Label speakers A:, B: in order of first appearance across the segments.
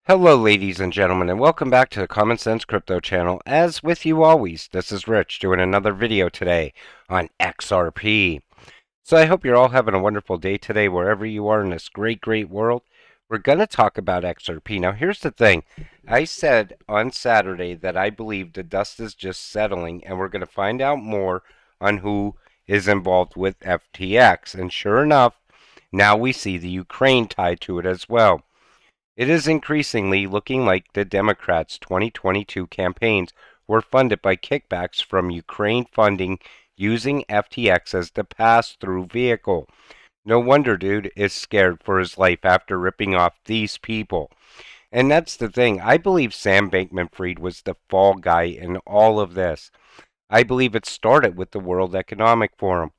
A: Hello, ladies and gentlemen, and welcome back to the Common Sense Crypto channel. As with you always, this is Rich doing another video today on XRP. So I hope you're all having a wonderful day today wherever you are in this great world. We're going to talk about XRP. Now, here's the thing. I said on Saturday that I believe the dust is just settling, and we're going to find out more on who is involved with FTX. And sure enough, now we see the Ukraine tied to it as well. It is increasingly looking like the Democrats' 2022 campaigns were funded by kickbacks from Ukraine funding using FTX as the pass-through vehicle. No wonder dude is scared for his life after ripping off these people. And that's the thing. I believe Sam Bankman-Fried was the fall guy in all of this. I believe it started with the World Economic Forum.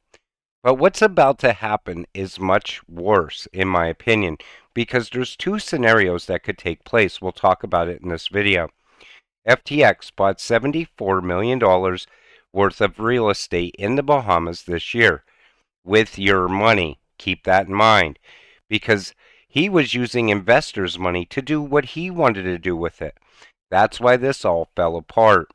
A: But what's about to happen is much worse, in my opinion, because there's two scenarios that could take place. We'll talk about it in this video. FTX bought $74 million worth of real estate in the Bahamas this year with your money. Keep that in mind, because he was using investors' money to do what he wanted to do with it. That's why this all fell apart.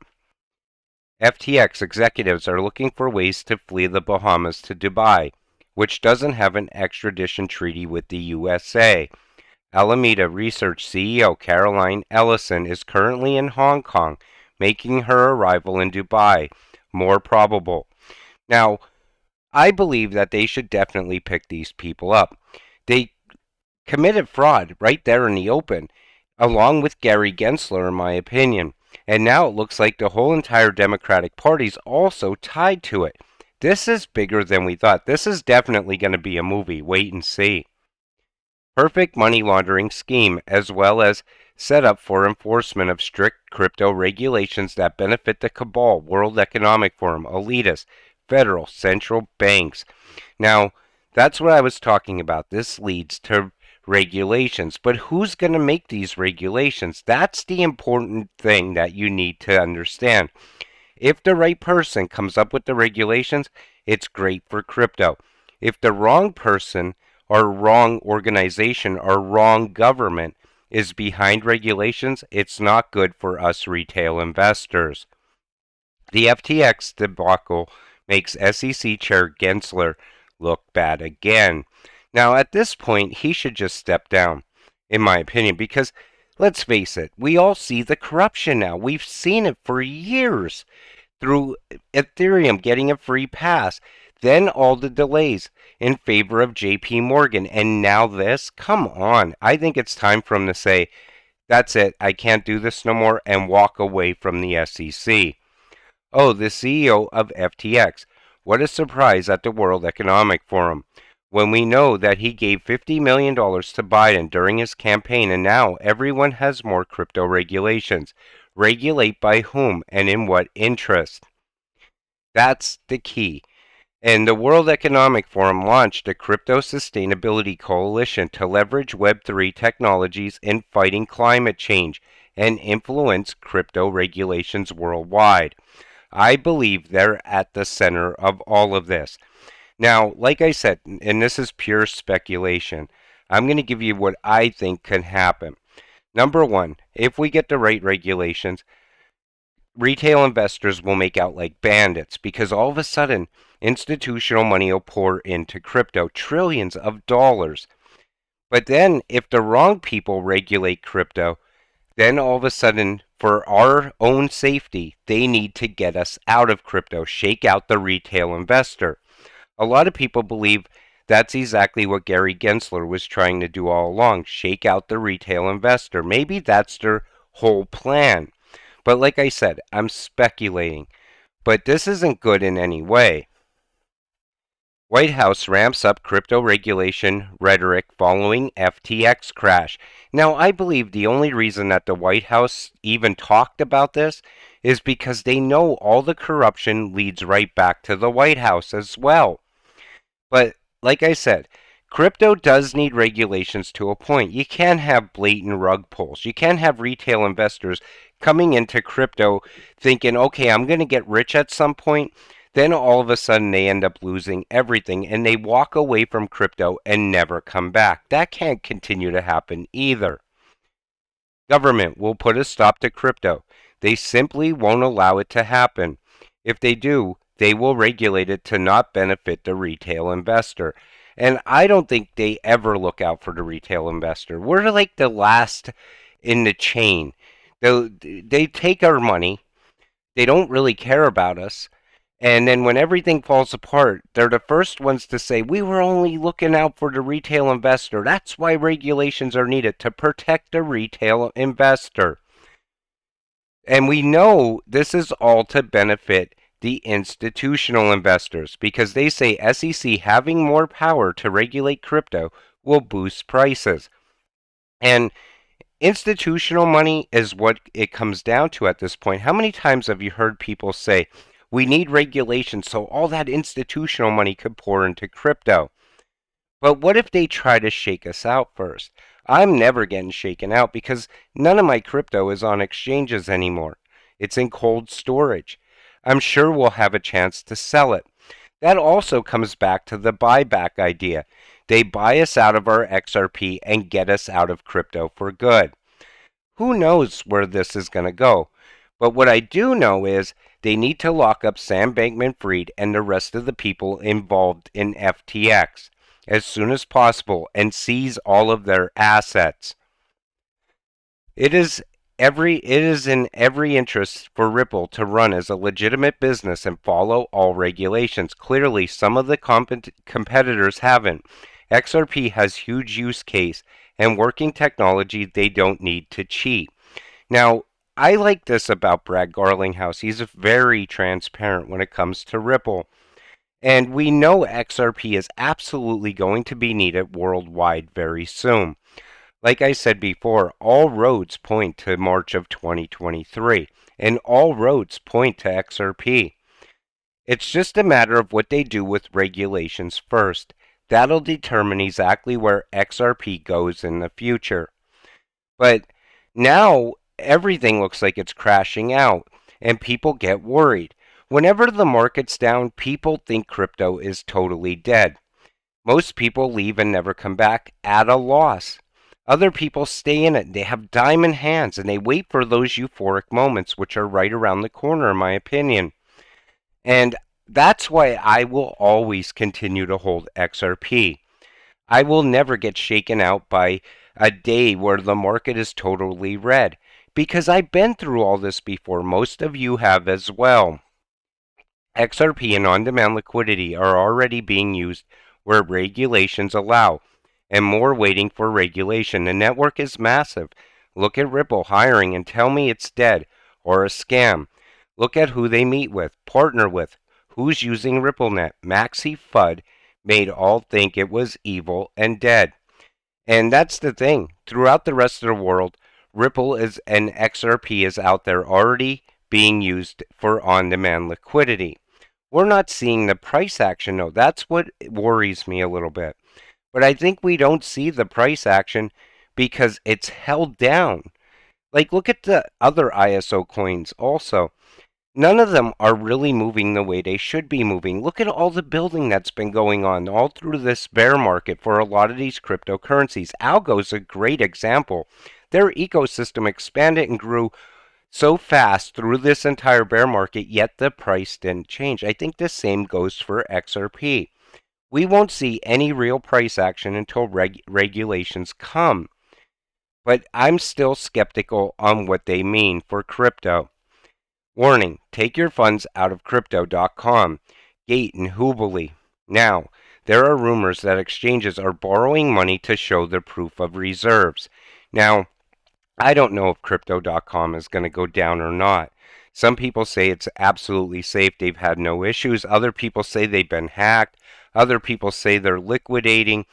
A: FTX executives are looking for ways to flee the Bahamas to Dubai, which doesn't have an extradition treaty with the USA. Alameda Research CEO Caroline Ellison is currently in Hong Kong, making her arrival in Dubai more probable. Now, I believe that they should definitely pick these people up. They committed fraud right there in the open, along with Gary Gensler, in my opinion. And now it looks like the whole entire Democratic Party's also tied to it. This is bigger than we thought. This is definitely going to be a movie. Wait and see. Perfect money laundering scheme, as well as set up for enforcement of strict crypto regulations that benefit the cabal, World Economic Forum, elitists, federal, central banks. Now, that's what I was talking about. This leads to regulations. But who's going to make these regulations? That's the important thing that you need to understand. If the right person comes up with the regulations, it's great for crypto. If the wrong person or wrong organization or wrong government is behind regulations, it's not good for us retail investors. The FTX debacle makes SEC Chair Gensler look bad again. Now, at this point, he should just step down, in my opinion, because let's face it, we all see the corruption now. We've seen it for years through Ethereum getting a free pass, then all the delays in favor of JP Morgan, and now this? Come on. I think it's time for him to say, that's it, I can't do this no more, and walk away from the SEC. Oh, the CEO of FTX. What a surprise at the World Economic Forum, when we know that he gave $50 million to Biden during his campaign, and now everyone has more crypto regulations. Regulate by whom and in what interest? That's the key. And the World Economic Forum launched a Crypto Sustainability Coalition to leverage Web3 technologies in fighting climate change and influence crypto regulations worldwide. I believe they're at the center of all of this. Now, like I said, and this is pure speculation, I'm going to give you what I think can happen. Number one, if we get the right regulations, retail investors will make out like bandits because all of a sudden institutional money will pour into crypto, trillions of dollars. But then if the wrong people regulate crypto, then all of a sudden, for our own safety, they need to get us out of crypto, shake out the retail investor. A lot of people believe that's exactly what Gary Gensler was trying to do all along, shake out the retail investor. Maybe that's their whole plan. But like I said, I'm speculating. But this isn't good in any way. White House ramps up crypto regulation rhetoric following FTX crash. Now, I believe the only reason that the White House even talked about this is because they know all the corruption leads right back to the White House as well. But, like I said, crypto does need regulations to a point. You can't have blatant rug pulls. You can't have retail investors coming into crypto thinking, okay, I'm going to get rich at some point. Then all of a sudden they end up losing everything and they walk away from crypto and never come back. That can't continue to happen either. Government will put a stop to crypto. They simply won't allow it to happen. If they do, they will regulate it to not benefit the retail investor. And I don't think they ever look out for the retail investor. We're like the last in the chain. They take our money. They don't really care about us. And then when everything falls apart, they're the first ones to say, we were only looking out for the retail investor. That's why regulations are needed to protect the retail investor. And we know this is all to benefit the institutional investors because they say SEC having more power to regulate crypto will boost prices. And institutional money is what it comes down to at this point. How many times have you heard people say, we need regulation so all that institutional money could pour into crypto? But what if they try to shake us out first? I'm never getting shaken out because none of my crypto is on exchanges anymore. It's in cold storage. I'm sure we'll have a chance to sell it. That also comes back to the buyback idea. They buy us out of our XRP and get us out of crypto for good. Who knows where this is going to go? But what I do know is they need to lock up Sam Bankman-Fried and the rest of the people involved in FTX as soon as possible and seize all of their assets. It is in every interest for Ripple to run as a legitimate business and follow all regulations. Clearly, some of the competitors haven't. XRP has huge use case and working technology they don't need to cheat. Now, I like this about Brad Garlinghouse. He's very transparent when it comes to Ripple. And we know XRP is absolutely going to be needed worldwide very soon. Like I said before, all roads point to March of 2023, and all roads point to XRP. It's just a matter of what they do with regulations first. That'll determine exactly where XRP goes in the future. But now everything looks like it's crashing out, and people get worried. Whenever the market's down, people think crypto is totally dead. Most people leave and never come back at a loss. Other people stay in it. They have diamond hands and they wait for those euphoric moments, which are right around the corner, in my opinion. And that's why I will always continue to hold XRP. I will never get shaken out by a day where the market is totally red because I've been through all this before. Most of you have as well. XRP and on-demand liquidity are already being used where regulations allow, and more waiting for regulation. The network is massive. Look at Ripple hiring and tell me it's dead or a scam. Look at who they meet with, partner with, who's using RippleNet. Maxi FUD made all think it was evil and dead. And that's the thing. Throughout the rest of the world, Ripple is and XRP is out there already being used for on-demand liquidity. We're not seeing the price action though. That's what worries me a little bit. But I think we don't see the price action because it's held down. Like, look at the other ISO coins also. None of them are really moving the way they should be moving. Look at all the building that's been going on all through this bear market for a lot of these cryptocurrencies. Algo's a great example. Their ecosystem expanded and grew so fast through this entire bear market, yet the price didn't change. I think the same goes for XRP. We won't see any real price action until regulations come. But I'm still skeptical on what they mean for crypto. Warning, take your funds out of crypto.com, Gate and Huobi. Now, there are rumors that exchanges are borrowing money to show the proof of reserves. Now, I don't know if crypto.com is going to go down or not. Some people say it's absolutely safe. They've had no issues. Other people say they've been hacked. Other people say they're liquidating.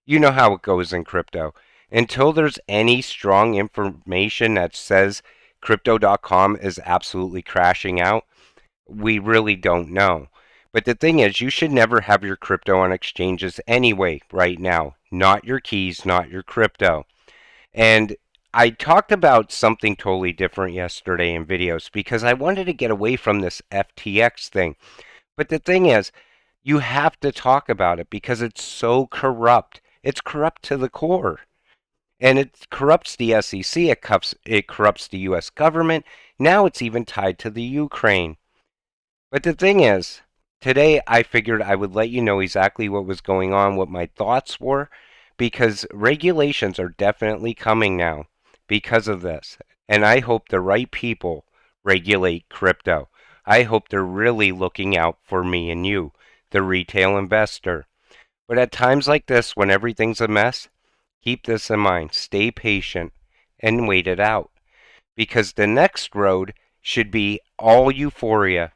A: You know how it goes in crypto. Until there's any strong information that says crypto.com is absolutely crashing out, we really don't know. But the thing is, you should never have your crypto on exchanges anyway right now. Not your keys, not your crypto. And I talked about something totally different yesterday in videos because I wanted to get away from this FTX thing. But the thing is, you have to talk about it because it's so corrupt. It's corrupt to the core. And it corrupts the SEC, it corrupts the US government. Now it's even tied to the Ukraine. But the thing is, today I figured I would let you know exactly what was going on, what my thoughts were, because regulations are definitely coming now because of this. And I hope the right people regulate crypto. I hope they're really looking out for me and you, the retail investor. But at times like this, when everything's a mess, keep this in mind. Stay patient and wait it out. Because the next road should be all euphoria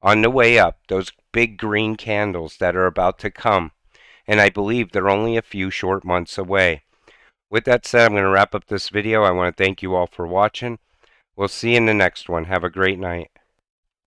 A: on the way up, those big green candles that are about to come. And I believe they're only a few short months away. With that said, I'm going to wrap up this video. I want to thank you all for watching. We'll see you in the next one. Have a great night.